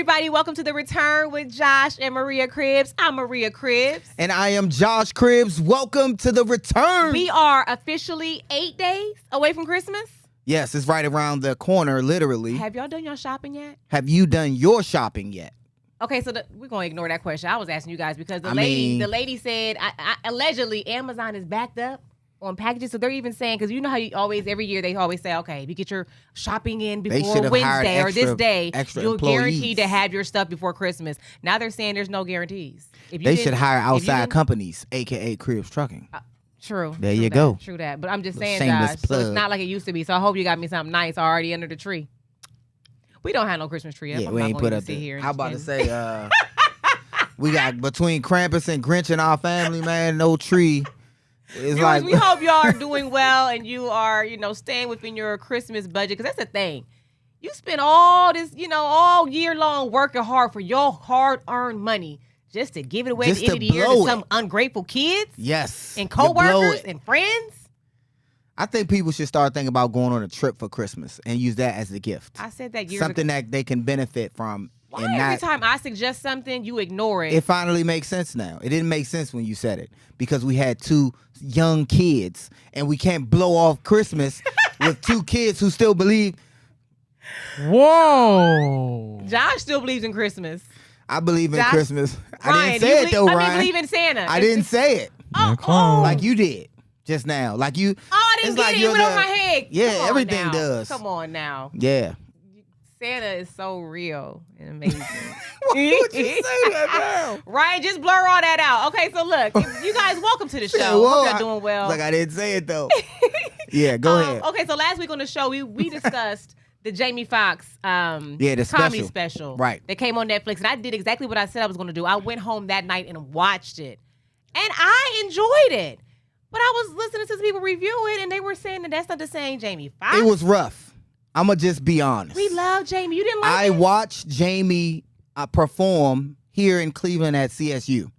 everybody. Welcome to The Return with Josh and Maria Cribbs. I'm Maria Cribbs. And I am Josh Cribbs. Welcome to The Return. We are officially 8 days away from Christmas. Yes, it's right around the corner, literally. Have y'all done your shopping yet? Have you done your shopping yet? Okay, so we're going to ignore that question. I was asking you guys because the lady said, allegedly, Amazon is backed up on packages. So they're even saying, because you know how every year they always say, okay, if you get your shopping in before Wednesday or this day, you're guaranteed to have your stuff before Christmas. Now they're saying there's no guarantees. They should hire outside companies, a.k.a. Cribbs Trucking. True. There you go. True that. But I'm just saying, Josh, so it's not like it used to be. So I hope you got me something nice already under the tree. We don't have no Christmas tree up. Yeah, we ain't put up there. How about to say, we got between Krampus and Grinch in our family, man, no tree. It's like we hope y'all are doing well and you are, staying within your Christmas budget. Because that's the thing. You spend all this, all year long working hard for your hard-earned money just to give it away at the end of the year to some ungrateful kids. Yes. And coworkers and friends. I think people should start thinking about going on a trip for Christmas and use that as a gift. I said that years Something ago. that they can benefit from. Why every time I suggest something, you ignore it? It finally makes sense now. It didn't make sense when you said it because we had two young kids and we can't blow off Christmas with two kids who still believe. Whoa. Josh still believes in Christmas. I believe in Christmas. Ryan, I didn't say it though, Ryan. I believe in Santa. I didn't say it. Like you did just now. Like you. Oh, I didn't get it. It went over my head. Yeah, everything does. Come on now. Yeah. Santa is so real and amazing. Why would you say that now? Ryan, just blur all that out. Okay, so look, you guys, welcome to the show. Hope you're doing well. Like I didn't say it though. Yeah, go ahead. Okay, so last week on the show, we discussed the Jamie Foxx the comedy special. Right. That came on Netflix. And I did exactly what I said I was going to do. I went home that night and watched it. And I enjoyed it. But I was listening to some people review it, and they were saying that that's not the same Jamie Foxx. It was rough. I'm going to just be honest. We love Jamie. You didn't like it? I watched Jamie perform here in Cleveland at CSU.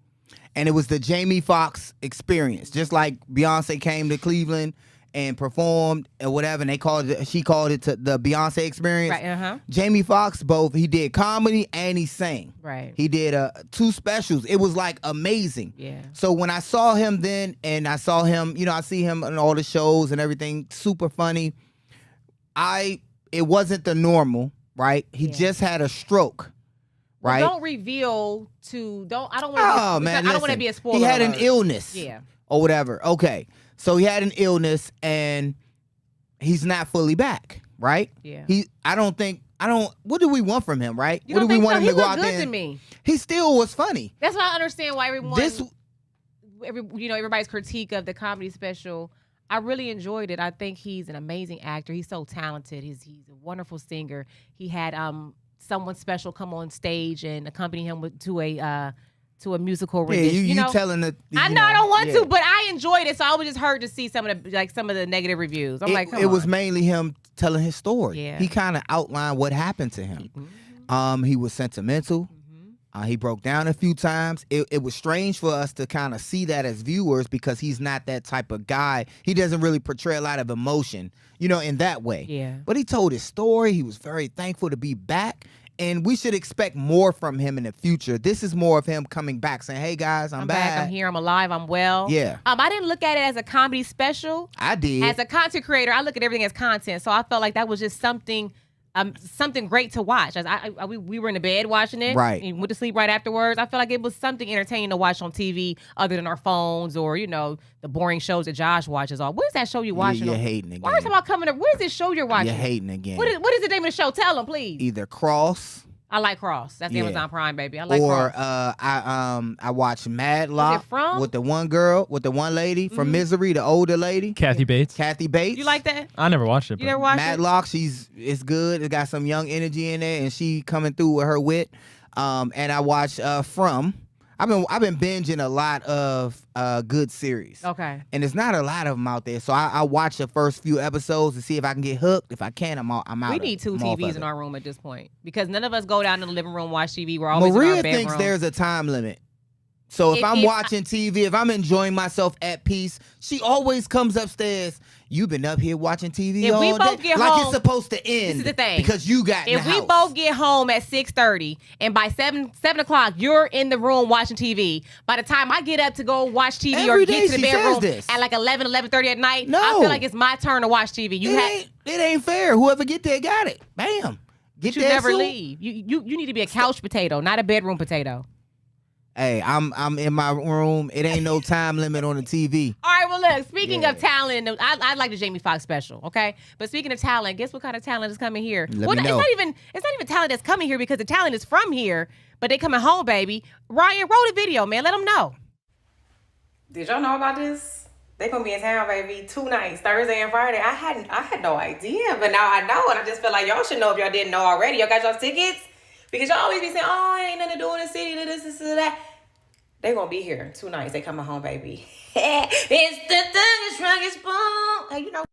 And it was the Jamie Foxx experience. Just like Beyonce came to Cleveland and performed or whatever, and she called it the Beyonce experience. Right, Jamie Foxx, he did comedy and he sang. Right. He did 2 specials. It was like amazing. Yeah. So when I saw him then, and I saw him, I see him in all the shows and everything, super funny. It wasn't the normal, right? He just had a stroke. Right. Well, don't reveal I don't want to be a spoiler. He had an illness. Yeah. Or whatever. Okay. So he had an illness and he's not fully back, right? Yeah. What do we want from him, right? You what don't do we think want so? him to go out He there? looked good to me. He still was funny. That's why I understand why everybody's critique of the comedy special. I really enjoyed it. I think he's an amazing actor. He's so talented. He's a wonderful singer. He had someone special come on stage and accompany him to a musical rendition. You telling the. I know I don't want to, but I enjoyed it. So I was just hurt to see some of the negative reviews. I'm like, come on. It was mainly him telling his story. Yeah. He kind of outlined what happened to him. Mm-hmm. He was sentimental. Mm-hmm. He broke down a few times. It was strange for us to kind of see that as viewers because he's not that type of guy. He doesn't really portray a lot of emotion, in that way. Yeah. But he told his story. He was very thankful to be back. And we should expect more from him in the future. This is more of him coming back, saying, hey, guys, I'm back. I'm here. I'm alive. I'm well. Yeah. I didn't look at it as a comedy special. I did. As a content creator, I look at everything as content. So I felt like that was just something great to watch. As we were in the bed watching it. Right. And went to sleep right afterwards. I feel like it was something entertaining to watch on TV other than our phones or, the boring shows that Josh watches. What is that show you watching? You're hating again. Why are you talking about coming up? What is this show you're watching? You're hating again. What is the name of the show? Tell them, please. Either Cross. I like Cross. That's Amazon Prime, baby. I like Cross. I watched Madlock with the one lady from Misery, the older lady. Kathy Bates. You like that? I never watched it. You never watched Madlock, it's good. It got some young energy in it, and she coming through with her wit. And I watched From. I've been binging a lot of good series. Okay. And there's not a lot of them out there. So I watch the first few episodes to see if I can get hooked. If I can, I'm out. We need 2 TVs in our room at this point because none of us go down to the living room watch TV. We're always in our bedroom. Maria thinks there's a time limit. So if I'm watching TV, if I'm enjoying myself at peace, she always comes upstairs. You've been up here watching TV If all we both day. get like home, it's supposed to end. This is the thing. Because you got in If the we house. both get home at 6:30 and by 7 o'clock you're in the room watching TV, by the time I get up to go watch TV Every or day get to the she bedroom says this. at like 11:30 at night, No. I feel like it's my turn to watch TV. It ain't fair. Whoever get there got it. Bam. Get you there never soon. leave. You need to be a couch potato, not a bedroom potato. Hey, I'm in my room. It ain't no time limit on the TV. All right, well, look, speaking of talent, I like the Jamie Foxx special, okay? But speaking of talent, guess what kind of talent is coming here? Let me know. It's not even talent that's coming here because the talent is from here, but they coming home, baby. Ryan wrote a video, man. Let them know. Did y'all know about this? They gonna be in town, baby, 2 nights, Thursday and Friday. I had no idea, but now I know, and I just feel like y'all should know if y'all didn't know already. Y'all got y'all tickets? Because y'all always be saying, oh, ain't nothing to do in the city, this, that. They gonna be here 2 nights. They coming home, baby. It's the thing, strongest bone. Hey, you know,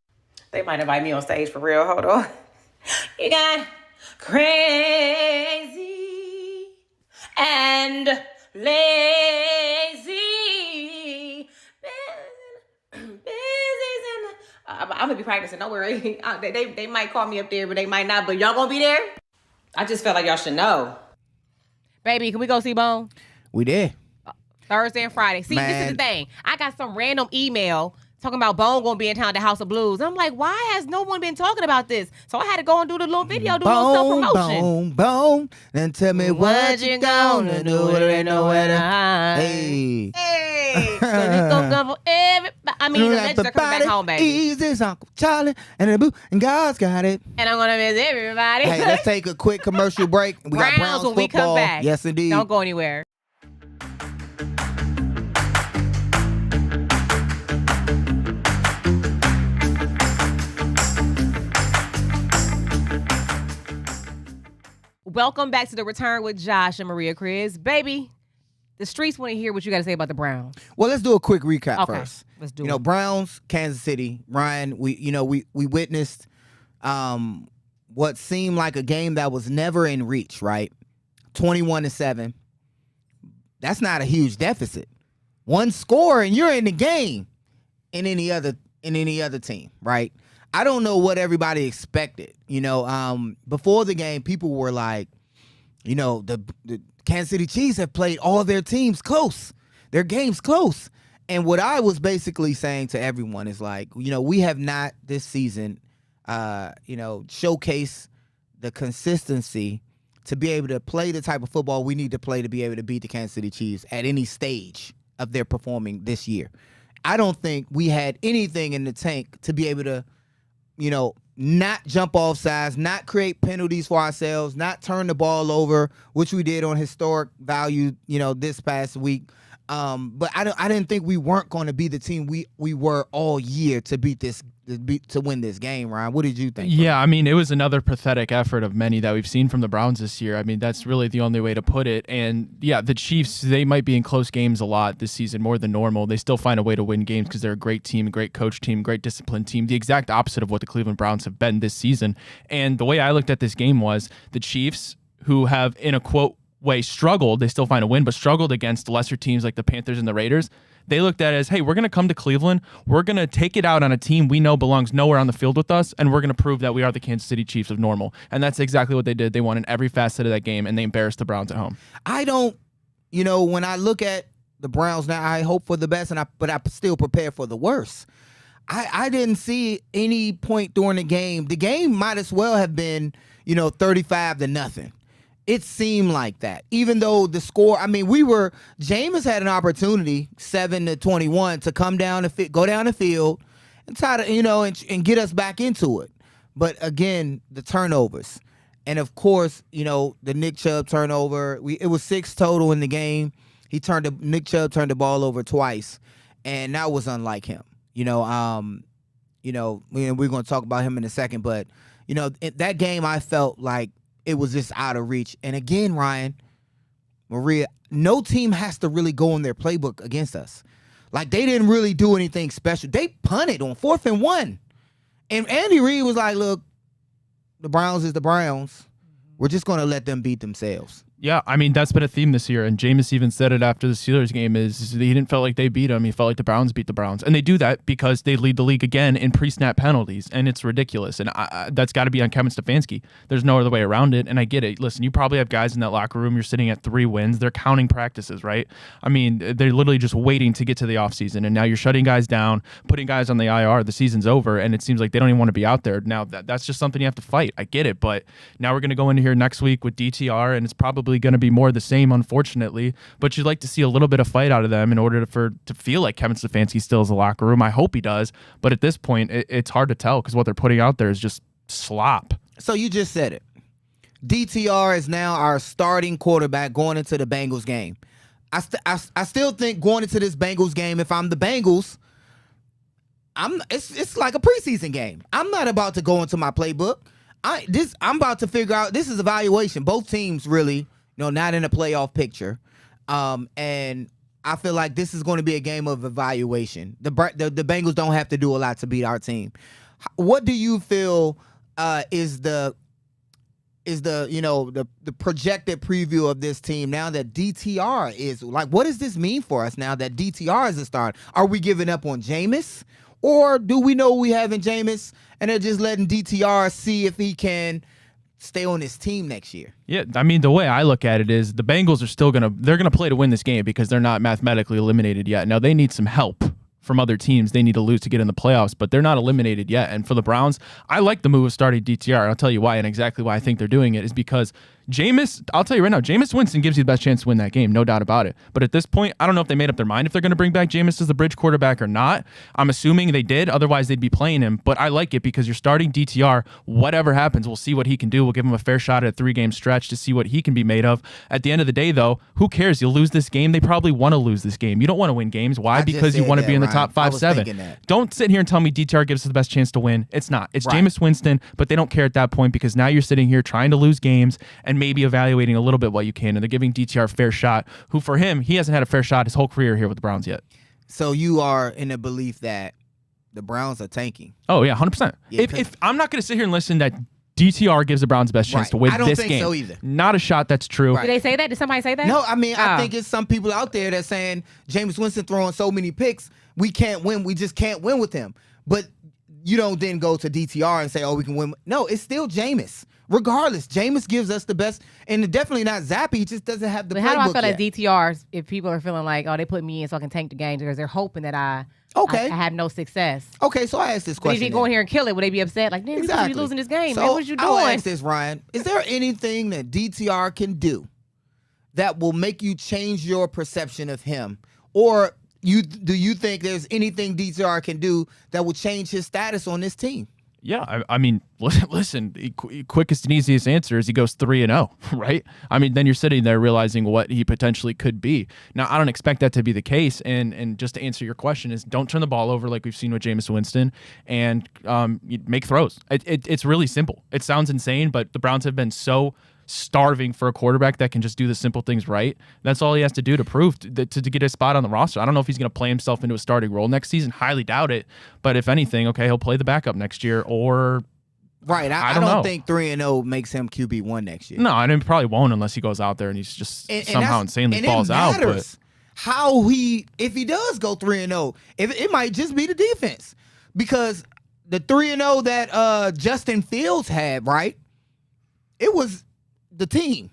they might invite me on stage for real. Hold on. You got crazy and lazy. I'm gonna be practicing. Don't worry. They might call me up there, but they might not. But y'all gonna be there? I just felt like y'all should know. Baby, can we go see Bone? We did. Thursday and Friday. See, This is the thing. I got some random email talking about Bone gonna be in town at the House of Blues. I'm like, why has no one been talking about this? So I had to go and do the little video, do a little self-promotion. Bone. Then tell me what you gonna do. There ain't nowhere to hide. Hey. I mean, the legends are coming back home, baby. Easy, Uncle Charlie and the boo, and God's got it. And I'm gonna miss everybody. Hey, let's take a quick commercial break. We got Browns when football. we come back. Yes, indeed. Don't go anywhere. Welcome back to The Return with Josh and Maria Chris. Baby, the streets want to hear what you got to say about the Browns. Well, let's do a quick recap first. Let's do it. Browns, Kansas City, Ryan, we witnessed what seemed like a game that was never in reach, right? 21-7. That's not a huge deficit. One score and you're in the game in any other team, right? I don't know what everybody expected. Before the game, people were like, the Kansas City Chiefs have played all their teams close. Their games close. And what I was basically saying to everyone is like, we have not this season, showcased the consistency to be able to play the type of football we need to play to be able to beat the Kansas City Chiefs at any stage of their performing this year. I don't think we had anything in the tank to be able to, not jump off sides, not create penalties for ourselves, not turn the ball over, which we did on historic value, this past week. But I didn't think we weren't going to be the team we were all year to to win this game, Ryan. What did you think? Yeah, I mean, it was another pathetic effort of many that we've seen from the Browns this year. I mean, that's really the only way to put it. And yeah, the Chiefs, they might be in close games a lot this season, more than normal. They still find a way to win games because they're a great team, a great coach team, great disciplined team, the exact opposite of what the Cleveland Browns have been this season. And the way I looked at this game was the Chiefs, who have, in a quote way, struggled, they still find a win, but struggled against lesser teams like the Panthers and the Raiders. They looked at it as, hey, we're going to come to Cleveland. We're going to take it out on a team we know belongs nowhere on the field with us, and we're going to prove that we are the Kansas City Chiefs of normal. And that's exactly what they did. They won in every facet of that game, and they embarrassed the Browns at home. I don't, when I look at the Browns now, I hope for the best, but I still prepare for the worst. I didn't see any point during the game. The game might as well have been, 35-0. It seemed like that, even though the score. I mean, Jameis had an opportunity 7-21 to come down go down the field and try to, and get us back into it. But again, the turnovers, and of course, the Nick Chubb turnover. It was 6 total in the game. Nick Chubb turned the ball over twice, and that was unlike him. We're going to talk about him in a second, but that game, I felt like it was just out of reach. And again, Ryan, Maria, no team has to really go in their playbook against us. Like, they didn't really do anything special. They punted on 4th and 1. And Andy Reid was like, look, the Browns is the Browns. We're just going to let them beat themselves. Yeah, I mean, that's been a theme this year, and Jameis even said it after the Steelers game, is he didn't feel like they beat him. He felt like the Browns beat the Browns. And they do that because they lead the league again in pre-snap penalties, and it's ridiculous. And that's got to be on Kevin Stefanski. There's no other way around it, and I get it. Listen, you probably have guys in that locker room. You're sitting at 3 wins. They're counting practices, right? I mean, they're literally just waiting to get to the offseason, and now you're shutting guys down, putting guys on the IR. The season's over, and it seems like they don't even want to be out there. Now, that's just something you have to fight. I get it, but now we're going to go into here next week with DTR, and it's probably going to be more the same, unfortunately, but you'd like to see a little bit of fight out of them in order to feel like Kevin Stefanski still is a locker room. I hope he does, but at this point, it's hard to tell because what they're putting out there is just slop. So you just said it. DTR is now our starting quarterback going into the Bengals game. I still think going into this Bengals game, if I'm the Bengals, it's like a preseason game. I'm not about to go into my playbook. I'm about to figure out, this is evaluation. Both teams really, not in a playoff picture. And I feel like this is going to be a game of evaluation. The Bengals don't have to do a lot to beat our team. What do you feel is the projected preview of this team now that DTR is, like, what does this mean for us now that DTR is a start? Are we giving up on Jameis? Or do we know we have in Jameis and they're just letting DTR see if he can stay on this team next year? Yeah, I mean, the way I look at it is the Bengals are still they're gonna play to win this game because they're not mathematically eliminated yet. Now they need some help from other teams. They need to lose to get in the playoffs, but they're not eliminated yet. And for the Browns, I like the move of starting DTR. I'll tell you why, and exactly why I think they're doing it is because Jameis, I'll tell you right now, Jameis Winston gives you the best chance to win that game, no doubt about it. But at this point, I don't know if they made up their mind if they're going to bring back Jameis as the bridge quarterback or not. I'm assuming they did, otherwise they'd be playing him. But I like it because you're starting DTR. Whatever happens, we'll see what he can do. We'll give him a fair shot at a 3-game stretch to see what he can be made of. At the end of the day, though, who cares? You'll lose this game. They probably want to lose this game. You don't want to win games. Why? Because you want to be in the top 5-7. Don't sit here and tell me DTR gives us the best chance to win. It's not. It's right. Jameis Winston, but they don't care at that point because now you're sitting here trying to lose games and maybe evaluating a little bit what you can, and they're giving DTR a fair shot, who for him, he hasn't had a fair shot his whole career here with the Browns yet. So you are in the belief that the Browns are tanking? Oh, yeah, 100%. Yeah, if I'm not going to sit here and listen that DTR gives the Browns the best chance to win this game. I don't think so either. Not a shot that's true. Right. Did they say that? Did somebody say that? No, I mean, I think it's some people out there that's saying Jameis Winston throwing so many picks, we can't win. We just can't win with him. But you don't then go to DTR and say, oh, we can win. No, it's still Jameis. Regardless, Jameis gives us the best, and definitely not Zappy. He just doesn't have the playbook yet. How do I feel as DTRs if people are feeling like, oh, they put me in so I can tank the game because they're hoping that I have no success? Okay, so I asked this question. But if you go in here and kill it, would they be upset? Like, man, you losing this game, man. What you doing? I'll ask this, Ryan. Is there anything that DTR can do that will make you change your perception of him? Or do you think there's anything DTR can do that will change his status on this team? Yeah, I mean, listen, the quickest and easiest answer is he goes 3-0, right? I mean, then you're sitting there realizing what he potentially could be. Now, I don't expect that to be the case, and just to answer your question is don't turn the ball over like we've seen with Jameis Winston, and you make throws. It's really simple. It sounds insane, but the Browns have been so starving for a quarterback that can just do the simple things right. That's all he has to do to prove to get a spot on the roster. I don't know if he's going to play himself into a starting role next season. Highly doubt it. But if anything, okay, he'll play the backup next year or... Right. I don't think 3-0 makes him QB1 next year. No, I mean, probably won't unless he goes out there and he's just somehow insanely falls out. But how if he does go 3-0, it might just be the defense. Because the 3-0 that Justin Fields had, right? It was the team.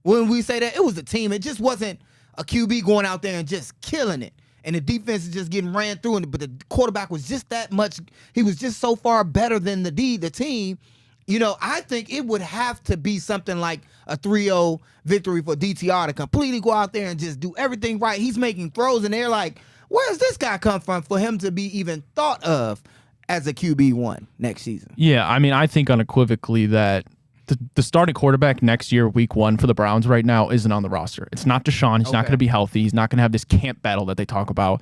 When we say that, it was the team. It just wasn't a QB going out there and just killing it. And the defense is just getting ran through. But the quarterback was just that much. He was just so far better than the team. I think it would have to be something like a 3-0 victory for DTR to completely go out there and just do everything right. He's making throws, and they're like, where's this guy come from for him to be even thought of as a QB1 next season? Yeah, I mean, I think unequivocally that the starting quarterback next year, week 1 for the Browns right now, isn't on the roster. It's not Deshaun. He's not going to be healthy. He's not going to have this camp battle that they talk about.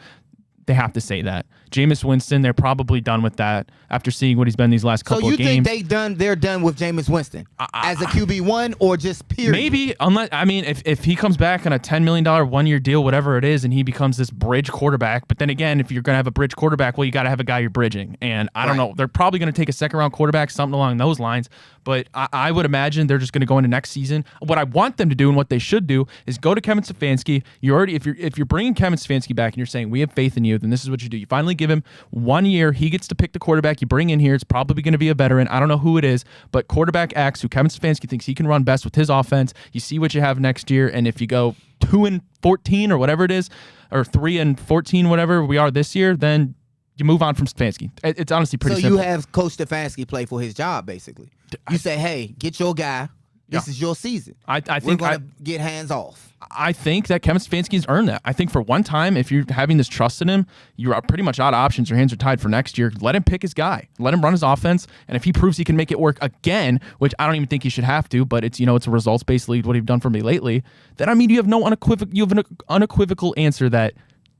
They have to say that. Jameis Winston, they're probably done with that after seeing what he's been these last couple of games. So you think they're done with Jameis Winston as a QB1 or just period? Maybe, unless if he comes back on a $10 million 1-year deal, whatever it is, and he becomes this bridge quarterback. But then again, if you're going to have a bridge quarterback, well, you got to have a guy you're bridging. And I don't know. They're probably going to take a second-round quarterback, something along those lines. But I would imagine they're just going to go into next season. What I want them to do and what they should do is go to Kevin Stefanski. If you're bringing Kevin Stefanski back and you're saying we have faith in you, then this is what you do. You finally give him 1 year. He gets to pick the quarterback you bring in here. It's probably going to be a veteran. I don't know who it is, but quarterback X, who Kevin Stefanski thinks he can run best with his offense. You see what you have next year, and if you go 2-14 or whatever it is, or 3-14, whatever we are this year, then you move on from Stefanski. It's honestly pretty simple. So you have Coach Stefanski play for his job, basically. You say, hey, get your guy. This is your season. I think we're going to get hands off. I think that Kevin Stefanski's earned that. I think for one time, if you're having this trust in him, you are pretty much out of options. Your hands are tied for next year. Let him pick his guy. Let him run his offense. And if he proves he can make it work again, which I don't even think he should have to, but it's a results-based league, what he's done for me lately, then you have an unequivocal answer that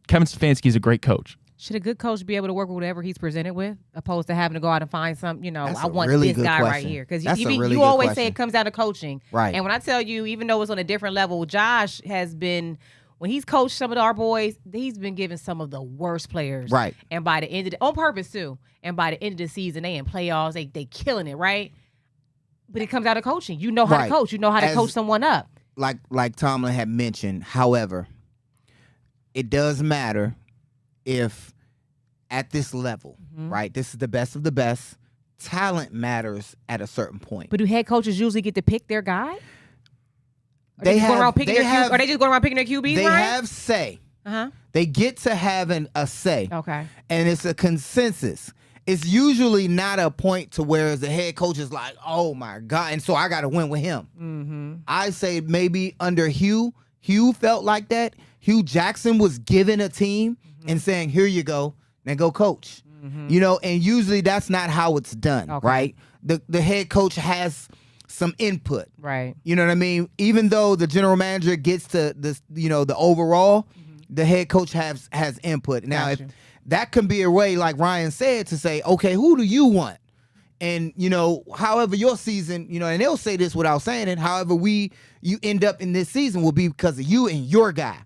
Kevin Stefanski is a great coach. Should a good coach be able to work with whatever he's presented with, opposed to having to go out and find some, I want really this guy question. right here? Because you always say it comes down to coaching. Right. And when I tell you, even though it's on a different level, Josh has been, when he's coached some of our boys, he's been giving some of the worst players. Right. And by the end of on purpose too. And by the end of the season, they in playoffs, they killing it, right? But it comes out of coaching. You know how to coach. You know how to coach someone up. Like Tomlin had mentioned, however, it does matter if at this level, right? This is the best of the best. Talent matters at a certain point. But do head coaches usually get to pick their guy? Are they just going around picking their QBs? They have say. They get to have a say. Okay. And it's a consensus. It's usually not a point to where the head coach is like, oh my God, and so I got to win with him. I say maybe under Hugh felt like that. Hugh Jackson was given a team and saying, here you go. Now go coach. And usually that's not how it's done, right? The head coach has some input. Right. You know what I mean? Even though the general manager gets to this, the overall, the head coach has input. Now, if that can be a way, like Ryan said, to say, okay, who do you want? And, however your season, and they'll say this without saying it, however you end up in this season will be because of you and your guy.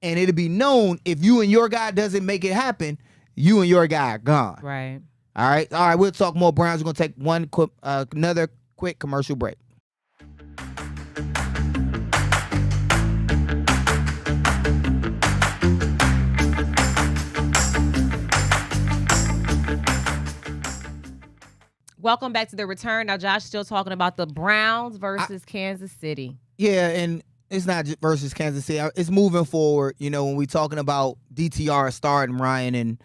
And it'll be known if you and your guy doesn't make it happen, you and your guy are gone. Right. All right. We'll talk more Browns. We're going to take another quick commercial break. Welcome back to The Return. Now, Josh is still talking about the Browns versus Kansas City. Yeah, and it's not just versus Kansas City. It's moving forward. When we're talking about DTR starting, Ryan, and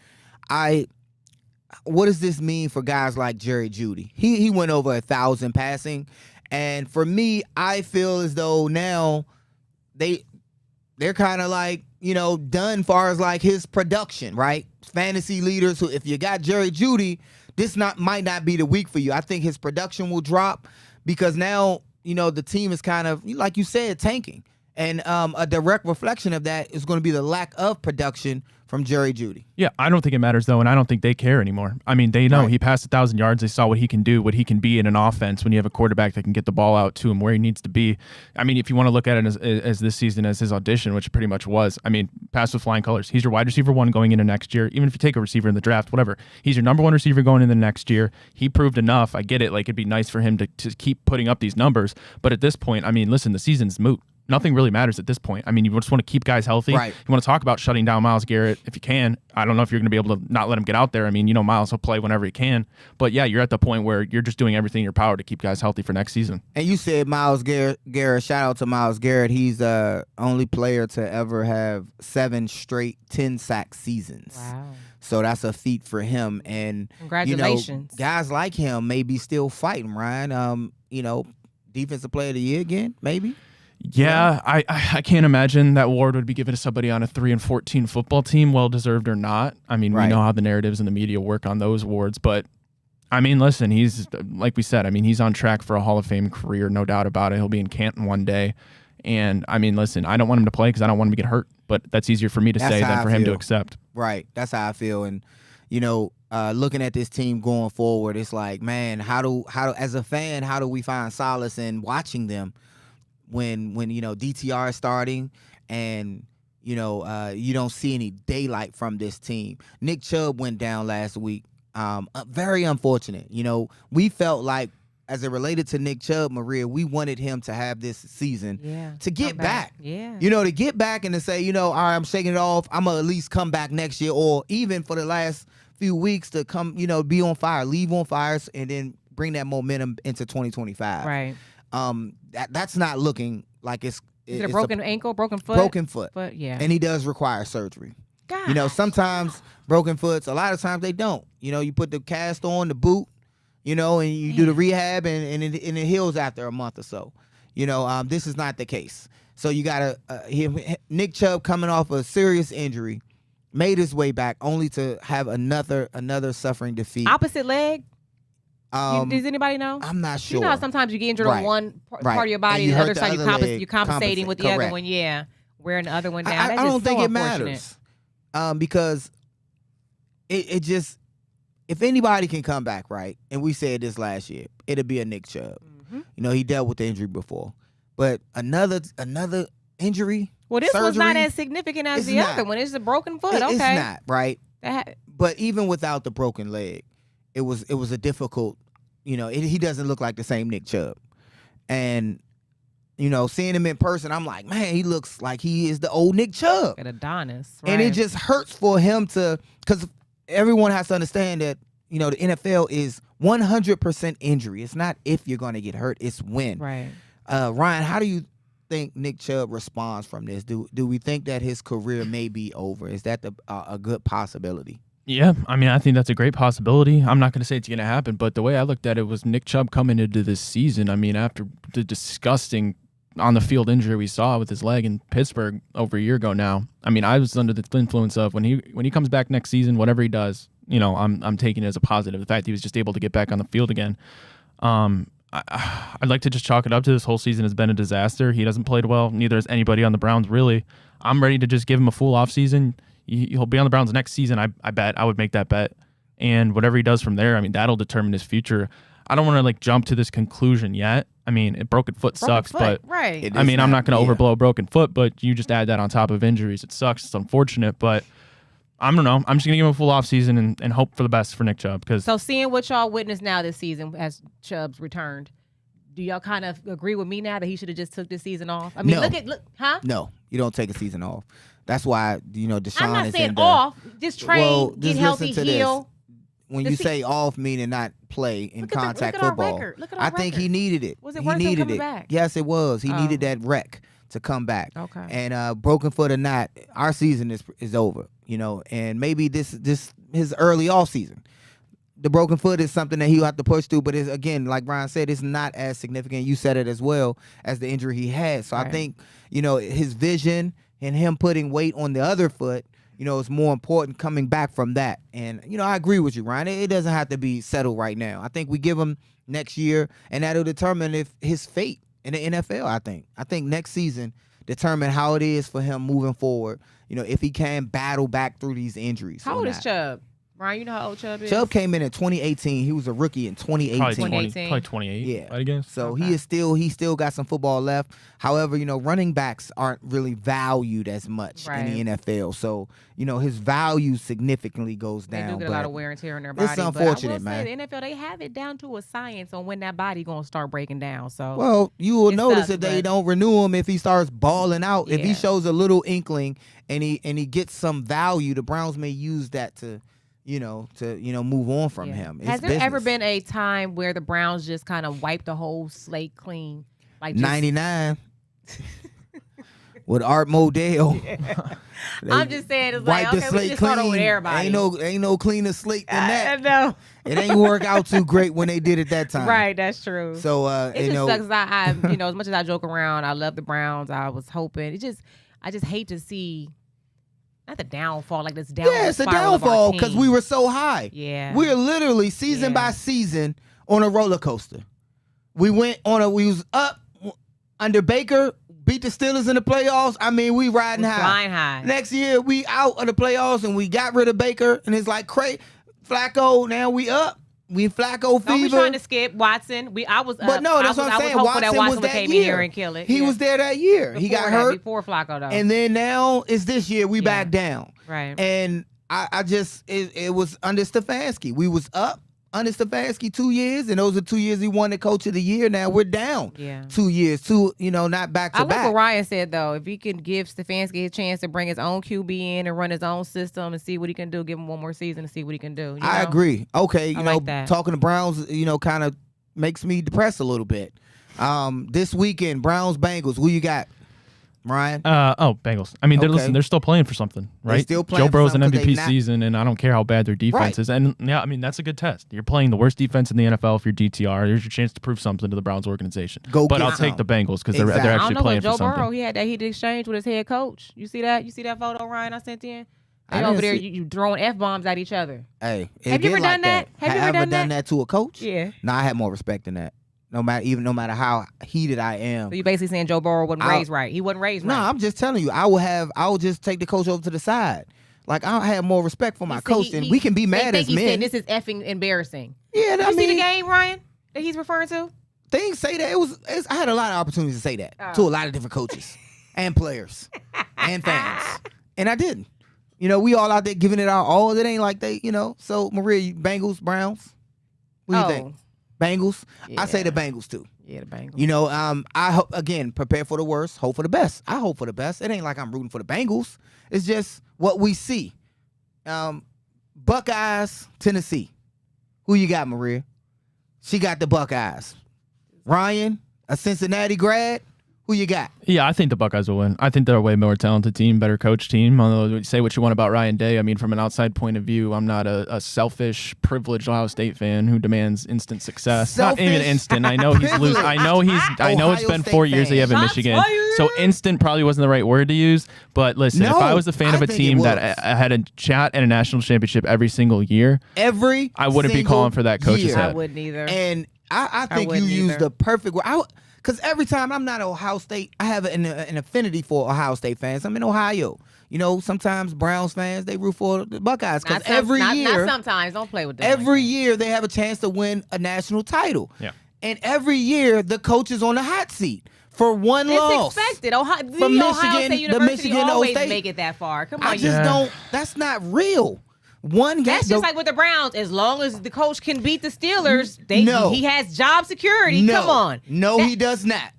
what does this mean for guys like Jerry Jeudy? He went over 1,000 passing, and for me, I feel as though now they're kind of like done far as like his production, right? Fantasy leaders who, if you got Jerry Jeudy, this might not be the week for you. I think his production will drop because now the team is kind of, like you said, tanking. And a direct reflection of that is going to be the lack of production from Jerry Jeudy. Yeah, I don't think it matters, though, and I don't think they care anymore. I mean, they know he passed 1,000 yards. They saw what he can do, what he can be in an offense when you have a quarterback that can get the ball out to him where he needs to be. I mean, if you want to look at it as this season as his audition, which it pretty much was, I mean, pass with flying colors. He's your wide receiver 1 going into next year. Even if you take a receiver in the draft, whatever. He's your number 1 receiver going into the next year. He proved enough. I get it. Like, it'd be nice for him to keep putting up these numbers. But at this point, I mean, listen, the season's moot. Nothing really matters at this point. I mean, you just want to keep guys healthy. Right. You want to talk about shutting down Myles Garrett if you can. I don't know if you're going to be able to not let him get out there. I mean, Myles will play whenever he can. But, yeah, you're at the point where you're just doing everything in your power to keep guys healthy for next season. And you said Myles Garrett. Shout out to Myles Garrett. He's the only player to ever have 7 straight 10-sack seasons. Wow. So that's a feat for him. And, congratulations. Guys like him may be still fighting, Ryan. Defensive player of the year again, maybe? Yeah, I can't imagine that award would be given to somebody on a 3-14 football team, well-deserved or not. I mean, we know how the narratives and the media work on those awards. But, I mean, listen, he's, like we said, I mean, he's on track for a Hall of Fame career, no doubt about it. He'll be in Canton one day. And I mean, listen, I don't want him to play because I don't want him to get hurt. But that's easier for me to say than for him to accept. Right. That's how I feel. And looking at this team going forward, it's like, man, how as a fan, how do we find solace in watching them when DTR is starting and you don't see any daylight from this team. Nick Chubb went down last week. Very unfortunate. We felt like, as it related to Nick Chubb, Maria, we wanted him to have this season to get back. Yeah. To get back and to say, all right, I'm shaking it off. I'm going to at least come back next year, or even for the last few weeks to come, be on fire, leave on fires, and then bring that momentum into 2025. Right. That's not looking like it's Is it a broken ankle, broken foot? Broken foot. But yeah. And he does require surgery. God. Sometimes broken foots, a lot of times they don't. You put the cast on, the boot, and you do the rehab and it heals after a month or so. This is not the case. So you got Nick Chubb coming off a serious injury, made his way back only to have another suffering defeat. Opposite leg? Does anybody know? I'm not sure. You know how sometimes you get injured on one part of your body, and the other side you're compensating with the other one. Yeah, wearing the other one down. I don't think it matters, because it just, if anybody can come back, right, and we said this last year, it'll be a Nick Chubb. Mm-hmm. He dealt with the injury before, but another injury. Well, this surgery, one's not as significant as the other one. It's a broken foot. Okay, it's not right. But even without the broken leg, it was a difficult. He doesn't look like the same Nick Chubb, and seeing him in person, I'm like, man, he looks like he is the old Nick Chubb. At Adonis, right? And it just hurts for him because everyone has to understand that the NFL is 100% injury. It's not if you're going to get hurt, it's when. Right. Ryan, how do you think Nick Chubb responds from this? Do we think that his career may be over? Is that a good possibility? Yeah, I mean, I think that's a great possibility. I'm not going to say it's going to happen, but the way I looked at it was Nick Chubb coming into this season. I mean, after the disgusting on-the-field injury we saw with his leg in Pittsburgh over a year ago now, I mean, I was under the influence of when he comes back next season, whatever he does, I'm taking it as a positive. The fact he was just able to get back on the field again. I'd like to just chalk it up to this whole season has been a disaster. He hasn't played well. Neither has anybody on the Browns, really. I'm ready to just give him a full offseason. He'll be on the Browns next season. I bet. I would make that bet. And whatever he does from there, I mean, that'll determine his future. I don't want to jump to this conclusion yet. I mean, a broken foot sucks, but right. I mean, I'm not going to overblow a broken foot, but you just add that on top of injuries. It sucks. It's unfortunate, but I don't know. I'm just going to give him a full offseason and hope for the best for Nick Chubb. So seeing what y'all witnessed now this season as Chubb's returned, do y'all kind of agree with me now that he should have just took this season off? I mean, no. No, you don't take a season off. That's why, Deshaun I'm not is saying in the, off. Just train, just get healthy, heal. This. When you say off, meaning not play in contact football, I think he needed it. Was it worth him coming back? Yes, it was. He needed that wreck to come back. Okay. And broken foot or not, our season is over. And maybe this his early off season. The broken foot is something that he'll have to push through, but it's, again, like Brian said, it's not as significant. You said it as well as the injury he had. So I think his vision and him putting weight on the other foot, is more important coming back from that. And, I agree with you, Ryan. It doesn't have to be settled right now. I think we give him next year, and that'll determine if his fate in the NFL, I think next season determine how it is for him moving forward, if he can battle back through these injuries. How old is Chubb? Ryan, you know how old Chubb is? Chubb came in 2018. He was a rookie in 2018. Probably 28. Yeah, I guess. So he still got some football left. However, running backs aren't really valued as much in the NFL. So, his value significantly goes down. They do get a lot of wear and tear on their body. It's unfortunate, but I will say, the NFL, they have it down to a science on when that body going to start breaking down. So, well, you will notice if they don't renew him if he starts balling out. If he shows a little inkling and he gets some value, the Browns may use that to move on from him. Has there ever been a time where the Browns just kind of wiped the whole slate clean? Like 99 with Art Modell. I'm just saying, it's like, okay, we just start over with everybody. Ain't no cleaner slate than that. I know. It ain't work out too great when they did it that time. Right, that's true. So it just sucks. I as much as I joke around, I love the Browns. I was hoping. I just hate to see. Not the downfall, like this downfall. Yeah, it's a downfall because we were so high. Yeah. We're literally season by season on a roller coaster. We was up under Baker, beat the Steelers in the playoffs. I mean, we riding high. Flying high. Next year, we out of the playoffs, and we got rid of Baker, and it's like crazy. Flacco, now we up. We Flacco fever. Don't be trying to skip Watson. I was But no, that's what I'm saying. I was hopeful that Watson was that came year. in here and kill it. He was there that year. He got hurt. Before Flacco, though. And then now it's this year. We back down. Right. And I just, it was under Stefanski. We was up under Stefanski 2 years, and those are 2 years he won the coach of the year. Now we're down 2 years, not back to back. I like what Ryan said, though. If he can give Stefanski a chance to bring his own QB in and run his own system and see what he can do, give him one more season and see what he can do. I agree. Okay, I like that. Talking to Browns, kind of makes me depressed a little bit. This weekend, Browns-Bengals, who you got? Ryan? Bengals. I mean, they're still playing for something, right? They're still playing Joe Burrow's for an something 'cause MVP season, and I don't care how bad their defense is. And yeah, I mean, that's a good test. You're playing the worst defense in the NFL if you're DTR. There's your chance to prove something to the Browns organization. But I'll take the Bengals because they're actually playing for something. Joe Burrow, he had that heat exchange with his head coach. You see that? You see that photo, Ryan, I sent in? They over there, you throwing F-bombs at each other. Hey, have you ever done that? Have you ever done that to a coach? Yeah. No, I had more respect than that. No matter how heated I am. So you basically saying Joe Burrow wasn't raised right. He wasn't raised right. No, I'm just telling you. I would just take the coach over to the side. Like, I have more respect for my coach, and we can be mad as men. This is effing embarrassing. Yeah, you see the game, Ryan, that he's referring to? Things say that I had a lot of opportunities to say that to a lot of different coaches and players and fans, and I didn't. We all out there giving it our all. It ain't like they, So Maria, Bengals, Browns. What do you think? Bengals. Yeah. I say the Bengals too. Yeah, the Bengals. I hope, again, prepare for the worst, hope for the best. I hope for the best. It ain't like I'm rooting for the Bengals. It's just what we see. Buckeyes, Tennessee. Who you got, Maria? She got the Buckeyes. Ryan, a Cincinnati grad. Who you got? Yeah, I think the Buckeyes will win. I think they're a way more talented team, better coach team. Although, say what you want about Ryan Day. I mean, from an outside point of view, I'm not a selfish, privileged Ohio State fan who demands instant success. Selfish, not even instant. I know he's losing. I know it's been 4 years they have in Michigan. So instant probably wasn't the right word to use. But listen, if I was a fan of a team that had a shot at a national championship every single year, I wouldn't be calling for that coach's head. I wouldn't either. And I think you used the perfect word. Because every time I'm not Ohio State, I have an affinity for Ohio State fans. I'm in Ohio. Sometimes Browns fans, they root for the Buckeyes. Because every year. Not sometimes. Don't play with them. Every year they have a chance to win a national title. Yeah. And every year the coach is on the hot seat for one loss. It's expected. Ohio State University always make it that far. Come on. I just don't. That's not real. That's just like with the Browns. As long as the coach can beat the Steelers, he has job security. Come on. No, he does not.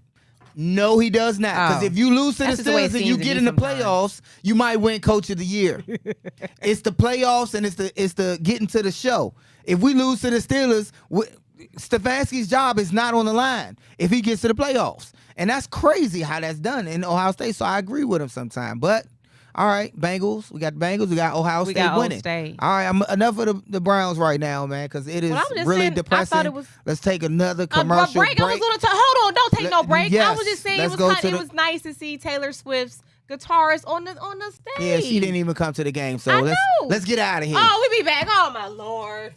No, he does not. Because if you lose to the Steelers and you get in the playoffs, you might win Coach of the Year. It's the playoffs and it's the getting to the show. If we lose to the Steelers, Stefanski's job is not on the line if he gets to the playoffs. And that's crazy how that's done in Ohio State. So I agree with him sometimes. But all right, Bengals. We got the Bengals. We got Ohio State winning. All right, enough of the Browns right now, man, because it is really depressing. Let's take another commercial break. Hold on, don't take no break. Yes, I was just saying it was nice to see Taylor Swift's guitarist on the stage. Yeah, she didn't even come to the game, so let's get out of here. Oh, we be back. Oh my Lord.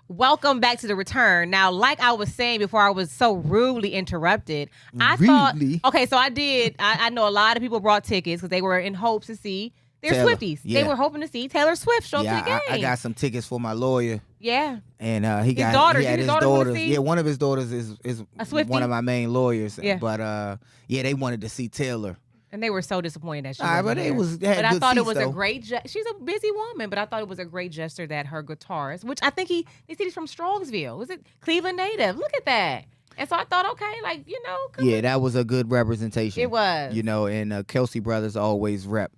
Welcome back to The Return. Now, like I was saying before I was so rudely interrupted, I thought, okay, so I know a lot of people brought tickets because they were in hopes to see their Swifties. Yeah. They were hoping to see Taylor Swift show up to the game. I got some tickets for my lawyer. Yeah. And he had his daughters. Yeah, one of his daughters is one of my main lawyers. Yeah. But they wanted to see Taylor. And they were so disappointed that she wasn't there. But I thought it was a great she's a busy woman, but I thought it was a great gesture that her guitarist, which I think they said he's from Strongsville. Was it Cleveland native? Look at that. And so I thought, okay, that was a good representation. It was. And Kelsey Brothers always rep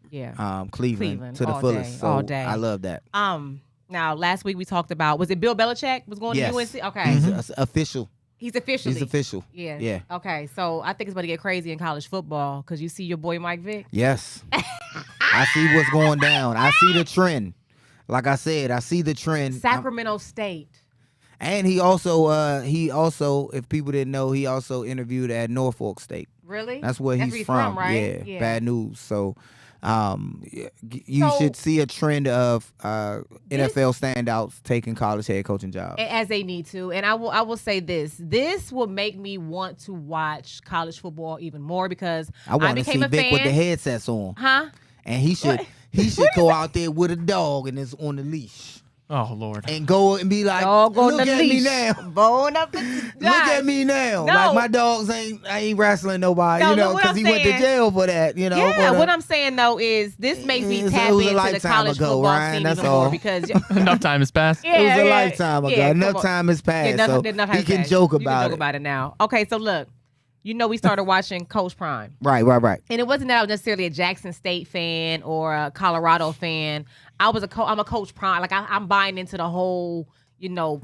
Cleveland to the fullest. All day. I love that. Now, last week we talked about, was it Bill Belichick was going to UNC? Okay. He's official. He's official. Yeah. Yeah. Okay, so I think it's about to get crazy in college football because you see your boy Mike Vick. Yes. I see what's going down. I see the trend. Like I said, I see the trend. Sacramento State. And he also, if people didn't know, he also interviewed at Norfolk State. Really? That's where he's from. Right? Yeah. Bad news. So, You should see a trend of NFL standouts taking college head coaching jobs as they need to. And I will say this: this will make me want to watch college football even more because I want to see Vic with the headsets on, and he should go out there with a dog and it's on the leash. Oh Lord! And go and be like, look at me now, bone up. Look at me now. No. Like my dogs ain't wrestling nobody, because he went to jail for that, Yeah, what I'm saying though is this makes me tap into the college football Ryan, scene even more because enough time has passed. Yeah, it was a lifetime ago. Enough time has passed. So he can joke about it now. Okay, so look. We started watching Coach Prime. Right. And it wasn't that I was necessarily a Jackson State fan or a Colorado fan. I'm a Coach Prime. Like I'm buying into the whole,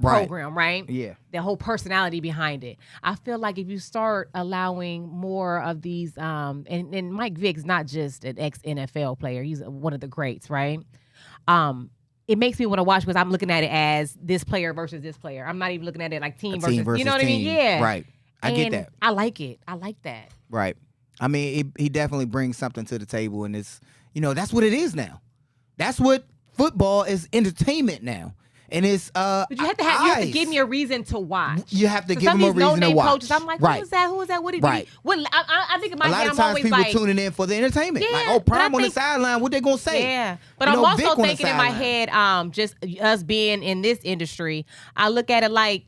program, right? Yeah. The whole personality behind it. I feel like if you start allowing more of these, and Mike Vick's not just an ex-NFL player. He's one of the greats, right? It makes me want to watch because I'm looking at it as this player versus this player. I'm not even looking at it like team versus you know what I mean? Yeah. Right. I get that. I like it. I like that. Right. I mean, he definitely brings something to the table, and it's, that's what it is now. That's what football is, entertainment now. And it's but you have to give me a reason to watch. You have to give them a reason to watch. Coaches, I'm like, who is that? Who is that? What did he? I think in my head, I'm always like, a lot of times people tuning in for the entertainment. Yeah, Prime on the sideline. What they gonna say? Yeah, but I'm also thinking in my head, just us being in this industry, I look at it like,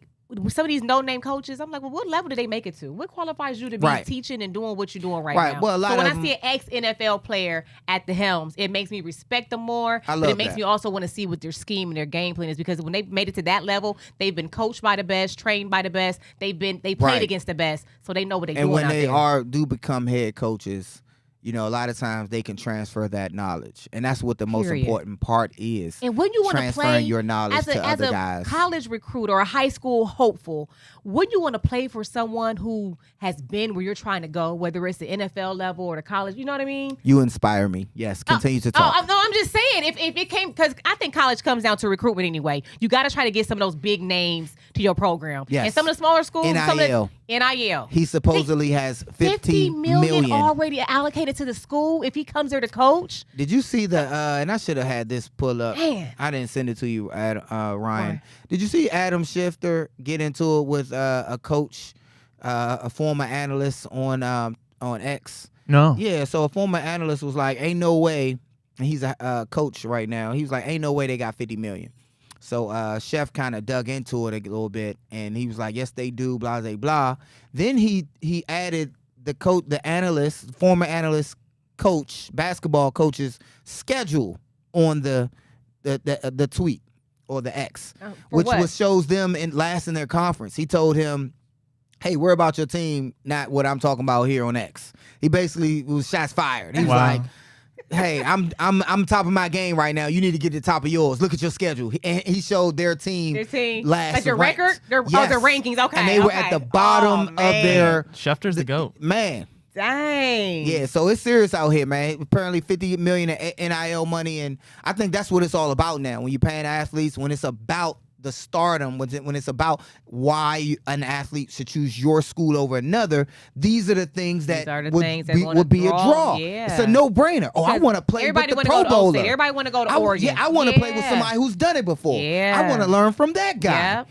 some of these no-name coaches, I'm like, well, what level do they make it to? What qualifies you to be teaching and doing what you're doing right now? Well, so when I see an ex-NFL player at the helms, it makes me respect them more. But it makes me also want to see what their scheme and their game plan is, because when they made it to that level, they've been coached by the best, trained by the best. They played against the best, so they know what they're doing. And when they do become head coaches, a lot of times they can transfer that knowledge, and that's what the most important part is. And when you want to play your knowledge to other guys, college recruit or a high school hopeful, when you want to play for someone who has been where you're trying to go, whether it's the NFL level or the college, you know what I mean? You inspire me. Yes, continue to talk. No, I'm just saying, if it came, because I think college comes down to recruitment anyway. You got to try to get some of those big names to your program. Yes. And some of the smaller schools, NIL. NIL. He supposedly has $50 million already allocated to the school if he comes there to coach. Did you see the and I should have had this pull up. Man. I didn't send it to you, Ryan. Right. Did you see Adam Schefter get into it with a coach, a former analyst on X? No. Yeah, so a former analyst was like, ain't no way, and he's a coach right now. He was like, ain't no way they got $50 million. So Chef kind of dug into it a little bit, and he was like, yes, they do, blah, blah, blah. Then he added the analyst, former analyst coach, basketball coach's schedule on the tweet or the X, which shows them last in their conference. He told him, hey, worry about your team, not what I'm talking about here on X. He basically was shots fired. He was like, hey, I'm top of my game right now. You need to get to the top of yours. Look at your schedule. And he showed their team last. Like their record? Their rankings. Okay. And they were at the bottom of their. Schefter's the GOAT. Man. Dang. Yeah, so it's serious out here, man. Apparently $50 million in NIL money, and I think that's what it's all about now. When you're paying athletes, when it's about the stardom, when it's about why an athlete should choose your school over another, these are the things that would be a draw. Yeah. It's a no-brainer. Oh, I want to play with the Pro Bowler. Everybody want to go to Oregon. Yeah, I want to play with somebody who's done it before. Yeah. I want to learn from that guy.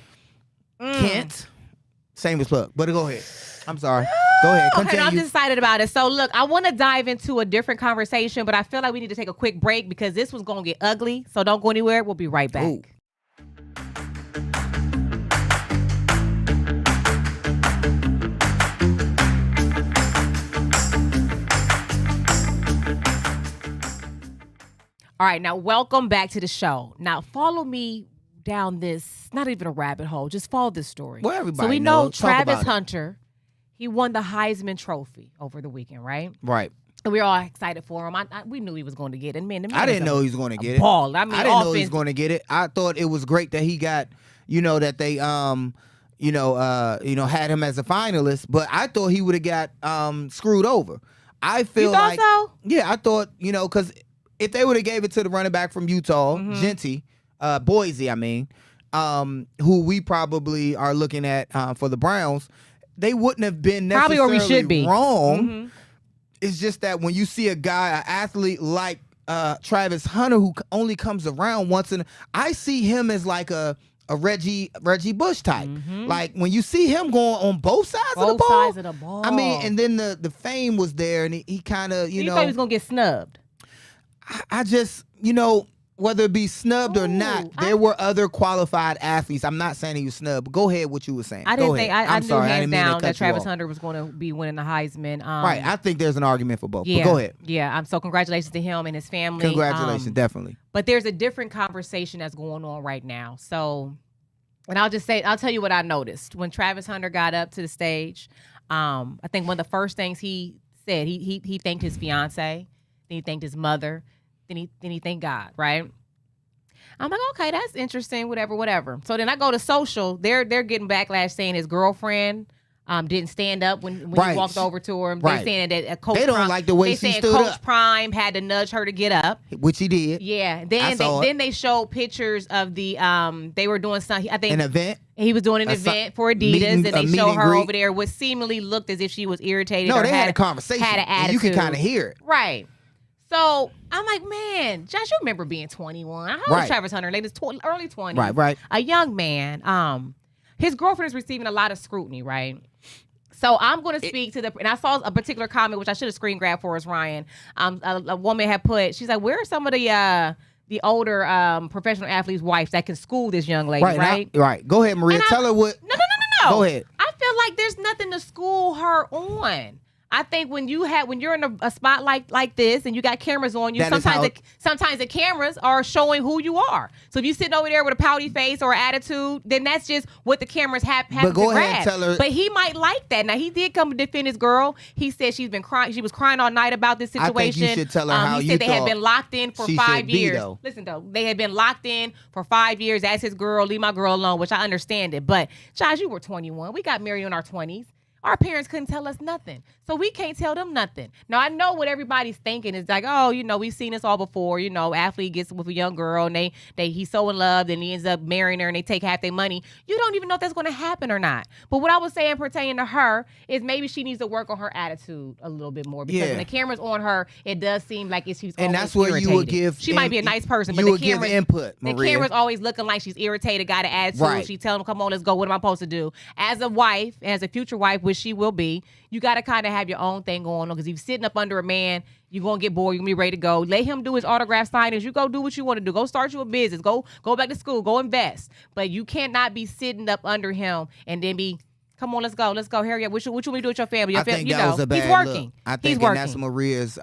Yep. Kent, shameless plug, but go ahead. I'm sorry. Go ahead. Continue. Okay, I'm just excited about it. So, look, I want to dive into a different conversation, but I feel like we need to take a quick break because this one's going to get ugly. So don't go anywhere. We'll be right back. Ooh. All right, now welcome back to the show. Now follow me down this, not even a rabbit hole, just follow this story. Well, everybody So we know knows. Talk Travis about it. Hunter, he won the Heisman Trophy over the weekend, right? Right. And we were all excited for him. We knew he was going to get it. Man, I didn't know he was going to get it. Ball. I mean, I didn't know he was going to get it. I thought it was great that he got, that they had him as a finalist, but I thought he would have got screwed over. I feel you thought like so? Yeah, I thought, because if they would have gave it to the running back from Utah, Boise, who we probably are looking at for the Browns, they wouldn't have been necessarily probably where we should be. wrong. It's just that when you see a guy, an athlete like Travis Hunter, who only comes around once in, I see him as like a Reggie Bush type. Like when you see him going on both sides of the ball. I mean, and then the fame was there, and he kind of, you know, thought he was gonna get snubbed. I just, you know, whether it be snubbed or not, there were other qualified athletes. I'm not saying he was snubbed, but go ahead what you were saying. I didn't think, I knew hands down that Travis Hunter was going to be winning the Heisman. Right, I think there's an argument for both, but go ahead. Yeah, so congratulations to him and his family. Congratulations, definitely. But there's a different conversation that's going on right now. So, and I'll tell you what I noticed. When Travis Hunter got up to the stage, I think one of the first things he said, he thanked his fiance, then he thanked his mother, then he thanked God, right? I'm like, okay, that's interesting, whatever. So then I go to social. They're getting backlash saying his girlfriend didn't stand up when he walked over to her. They're saying that Coach they don't like the way she stood Coach up. Prime had to nudge her to get up, which he did. Yeah. Then they showed pictures of the they were doing something. I think an event. He was doing an event for Adidas, and they showed her over there, which seemingly looked as if she was irritated. No, or they had a conversation. Had an attitude. You could kind of hear it. Right. So I'm like, man, Josh, you remember being 21. How old is Travis Hunter? Like, early 20s. Right. A young man. His girlfriend is receiving a lot of scrutiny, right? So I'm going to speak to and I saw a particular comment, which I should have screen grabbed for us, Ryan. A woman had put, she's like, where are some of the older professional athletes' wives that can school this young lady, right? Right. Go ahead, Maria. Tell her what. No. Go ahead. I feel like there's nothing to school her on. I think when you're in a spotlight like this and you got cameras on you, sometimes the cameras are showing who you are. So if you're sitting over there with a pouty face or attitude, then that's just what the cameras have to grab. Ahead and tell her. But he might like that. Now he did come to defend his girl. He said she's been crying. She was crying all night about this situation. I think you should tell her how he said they had been locked in for 5 years. Though. Listen though, they had been locked in for 5 years. That's his girl. Leave my girl alone, which I understand it. But Josh, you were 21. We got married in our 20s. Our parents couldn't tell us nothing. So we can't tell them nothing. Now, I know what everybody's thinking is like, oh, you know, we've seen this all before. You know, athlete gets with a young girl and he's so in love and he ends up marrying her and they take half their money. You don't even know if that's going to happen or not. But what I was saying pertaining to her is maybe she needs to work on her attitude a little bit more. Because when the camera's on her, it does seem like she's and that's where irritated. You would give. She might be a nice person, but the camera input. The camera's always looking like she's irritated, got an attitude. Right. She telling him, come on, let's go. What am I supposed to do? As a wife, as a future wife, which she will be, you got to kind of have your own thing going on because if you're sitting up under a man, you're going to get bored. You're going to be ready to go. Let him do his autograph signings. You go do what you want to do. Go start you a business. Go back to school. Go invest. But you cannot be sitting up under him and then be, come on, let's go. Hurry up. What you want to do with your family? I think that was a bad he's working. Look. I think that's Maria's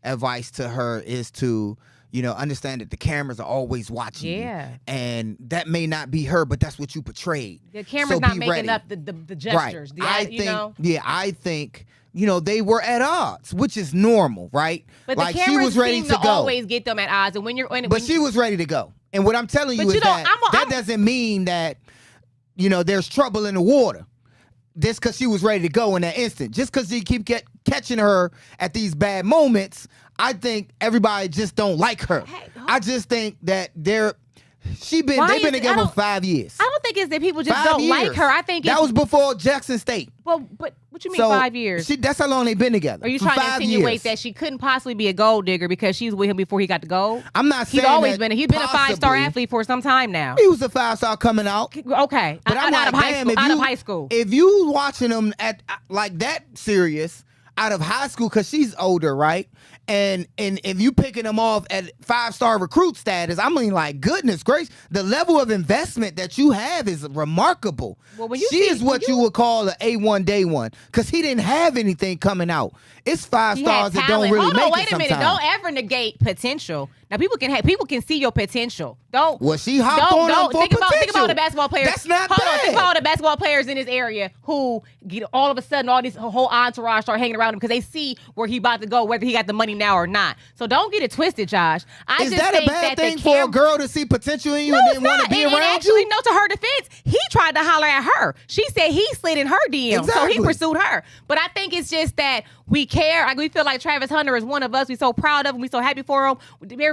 advice to her is to, you know, understand that the cameras are always watching you. And that may not be her, but that's what you portrayed. The camera's not making up the gestures. Right. I think, you know, they were at odds, which is normal, right? But like the cameras she was ready seem to go. Always get them at odds. And when you're But she was ready to go. And what I'm telling you is that doesn't mean that, you know, there's trouble in the water. Just because she was ready to go in that instant. Just because you keep catching her at these bad moments, I think everybody just don't like her. I just think that they've been together for 5 years. I don't think it's that people just don't like her. I think that was before Jackson State. Well, but what you mean 5 years? That's how long they've been together. Are you trying to insinuate that she couldn't possibly be a gold digger because she was with him before he got the gold? I'm not saying he's been a 5-star athlete for some time now. He was a 5-star coming out. Okay, but I'm out of high school. If you watching them at like that serious out of high school, because she's older, right? And if you picking them off at 5-star recruit status, I mean, like, goodness gracious, the level of investment that you have is remarkable. Well, she is what you would call an A1 day one, because he didn't have anything coming out. It's 5 stars that don't really make it sometimes. Wait a minute, don't ever negate potential. Now people can see your potential. She hopped on him for potential. Think about the basketball players. That's not bad. Think about all the basketball players in this area who get all of a sudden all this whole entourage start hanging around him because they see where he about to go, whether he got the money now or not. So don't get it twisted, Josh. Is that a bad thing for a girl to see potential in you and then want to be around you? No, to her defense, he tried to holler at her. She said he slid in her DM, so he pursued her. But I think it's just that we care. Like, we feel like Travis Hunter is one of us. We're so proud of him. We're so happy for him.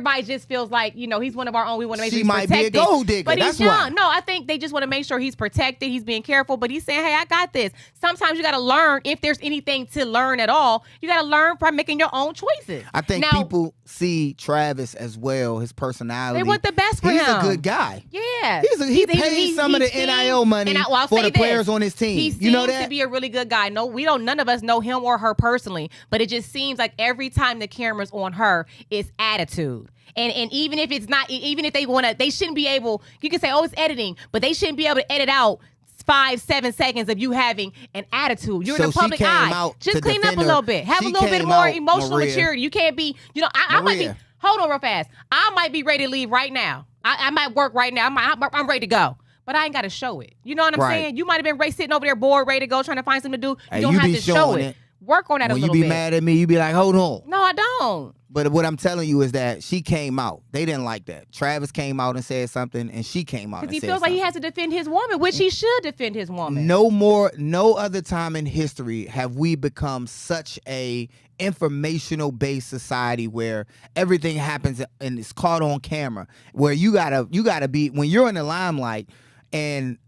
everybody just feels like, he's one of our own. We want to make sure he's might protected. Be a gold digger. But That's he's young. why. No, I think they just want to make sure he's protected. He's being careful. But he's saying, hey, I got this. Sometimes you got to learn, if there's anything to learn at all, you got to learn by making your own choices. I think people see Travis as well, his personality. They want the best for him. He's a good guy. Yeah. He pays some of the NIL money for the players on his team. He seems you know that? to be a really good guy. No, none of us know him or her personally, but it just seems like every time the camera's on her, it's attitude. And even if it's not, even if they want to, they shouldn't be able, you can say, oh, it's editing, but they shouldn't be able to edit out 5-7 seconds of you having an attitude. You're in the public eye. Just clean up a little bit. Have a little bit more emotional maturity. You can't be, I might be, hold on real fast. I might be ready to leave right now. I might work right now. I'm ready to go. But I ain't got to show it. You know what I'm saying? You might have been sitting over there bored, ready to go, trying to find something to do. You don't have to show it. Work on that a little bit. When you be mad at me, you be like, hold on. No, I don't. But what I'm telling you is that she came out. They didn't like that. Travis came out and said something, and she came out and said something. Because he feels like he has to defend his woman, which he should defend his woman. No other time in history have we become such a informational-based society where everything happens and it's caught on camera, where you gotta be, when you're in the limelight, and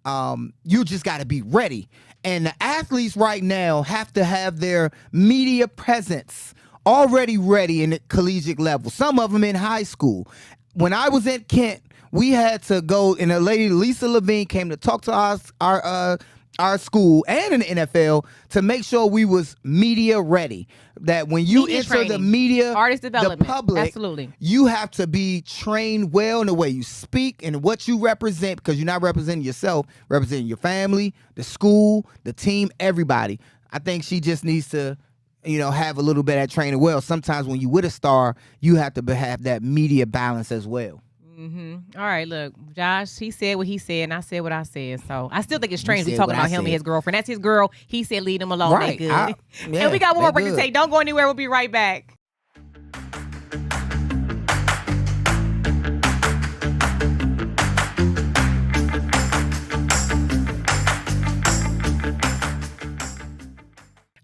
you just got to be ready. And the athletes right now have to have their media presence already ready in the collegiate level. Some of them in high school. When I was at Kent, we had to go, and a lady, Lisa Levine, came to talk to our school and in the NFL to make sure we was media ready. That when you enter training, the media, artist development, the public, absolutely, you have to be trained well in the way you speak and what you represent, because you're not representing yourself, representing your family, the school, the team, everybody. I think she just needs to, have a little bit of that training well. Sometimes when you with a star, you have to have that media balance as well. All right, look, Josh, he said what he said, and I said what I said. So I still think it's strange we talking about him and his girlfriend. That's his girl. He said leave him alone. Right. They good. And we got one more break to take. Don't go anywhere. We'll be right back.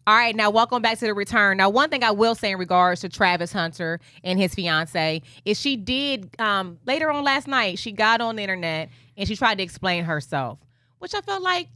All right, now welcome back to The Return. Now, one thing I will say in regards to Travis Hunter and his fiance is she did, later on last night, she got on the internet and she tried to explain herself, which I felt like,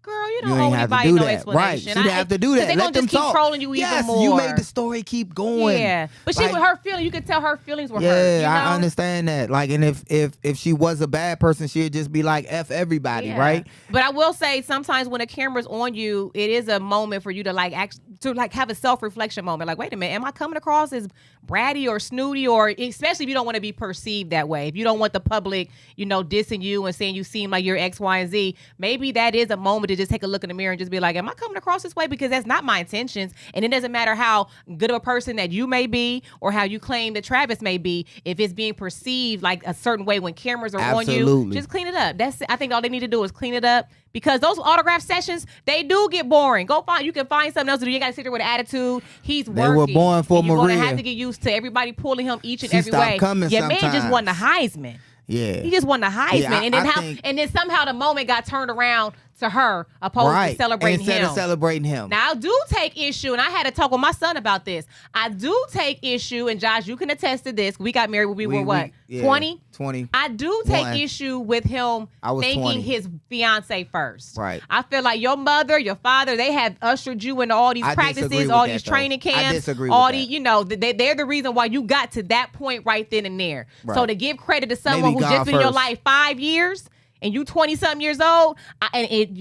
girl, you don't owe anybody no explanation. Right, she didn't have to do that. They're going to just keep trolling you even more. You made the story keep going. Yeah, but she, with her feelings, you could tell her feelings were hurt. Yeah, I understand that. Like, and if she was a bad person, she'd just be like, F everybody, right? But I will say, sometimes when a camera's on you, it is a moment for you to have a self-reflection moment. Like, wait a minute, am I coming across as bratty or snooty, or especially if you don't want to be perceived that way, if you don't want the public, dissing you and saying you seem like you're X, Y, and Z, maybe that is a moment to just take a look in the mirror and just be like, am I coming across this way? Because that's not my intentions. And it doesn't matter how good of a person that you may be or how you claim that Travis may be, if it's being perceived like a certain way when cameras are on you, just clean it up. I think all they need to do is clean it up, because those autograph sessions, they do get boring. You can find something else to do. You got to sit there with an attitude. He's working. They were born for Maria. You're going to have to get used to everybody pulling him each and every way. Your man just won the Heisman. Yeah. He just won the Heisman. And then somehow the moment got turned around to her opposed to celebrating instead of celebrating him. Now, I do take issue, and I had to talk with my son about this. I do take issue, and Josh, you can attest to this. We got married when we were what? 20? 20. I do take issue with him thanking 20. his fiance first. Right. I feel like your mother, your father, they have ushered you into all these practices, all these training camps. I disagree with that. They're the reason why you got to that point right then and there. Right. So to give credit to someone who's just been in your life 5 years, and you 20-something years old,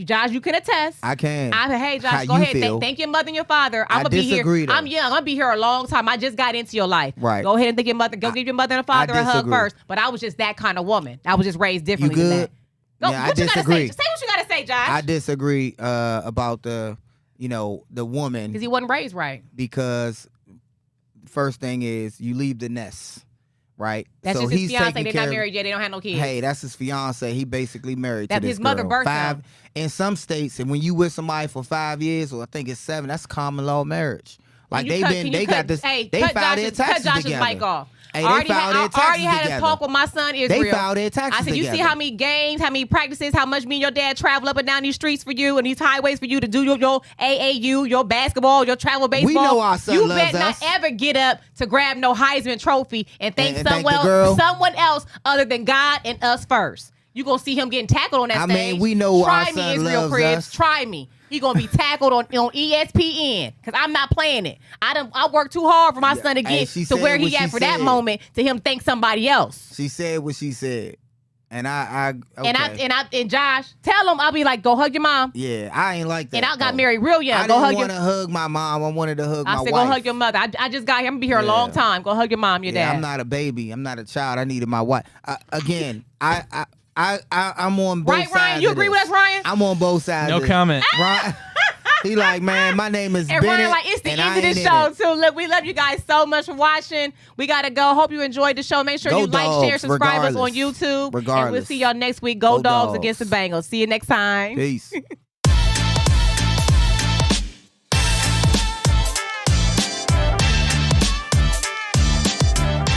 Josh, you can attest. I can. Hey, Josh, go ahead. Thank your mother and your father. I'm going to be here. Though. I'm young. I'm going to be here a long time. I just got into your life. Right. Go ahead and thank your mother. Go give your mother and father a hug first. But I was just that kind of woman. I was just raised differently than that. I disagree. Say what you got to say, Josh. I disagree about the woman. Because he wasn't raised right. Because first thing is, you leave the nest. Right, that's just his fiance. They're not married yet. They don't have no kids. Hey, that's his fiance. He basically married to this his mother girl. birthed him. In some states, and when you with somebody for 5 years, or I think it's 7, that's common law marriage. Like they got this. They filed their taxes together. Cut Josh's together. mic off. Hey, I they filed their already taxes had a together. talk with my son Israel. They filed their taxes I said, you see together. how many games, how many practices, how much me and your dad travel up and down these streets for you and these highways for you to do your AAU, your basketball, your travel baseball. We know our son you loves better us. not ever get up to grab no Heisman trophy and thank And thank the someone girl. else other than God and us first. You gonna see him getting tackled on that stage. I mean, we know Try our me, son Israel loves Cribs. us. Try me. He gonna be tackled on ESPN because I'm not playing it. I worked too hard for my son to Hey, get she to said where what he at she for that said. moment to him thank somebody else. She said what she said, and I okay. And Josh, tell him I'll be like, go hug your mom. Yeah, I ain't like that. And I got though. married real young. I Go didn't hug want your. to hug my mom. I wanted to hug my I said, wife. go hug your mother. I just got here. I'm gonna be here a long Yeah. time. Go hug your mom, your Yeah, dad. I'm not a baby. I'm not a child. I needed my wife. Again, I'm on both Right, sides. Ryan? You of agree this. with us, Ryan? I'm on both sides. No of comment. This. Ryan, he like, man, my name is And Bennett. Ryan, like, it's the and end I of the ain't show, in it. too. Look, we love you guys so much for watching. We got to go. Hope you enjoyed the show. Make sure Go you like, Dogs, share, subscribe us on regardless. YouTube. And we'll Regardless. see y'all next week. Go Go Dogs Dogs. against the Bengals. See you next time. Peace.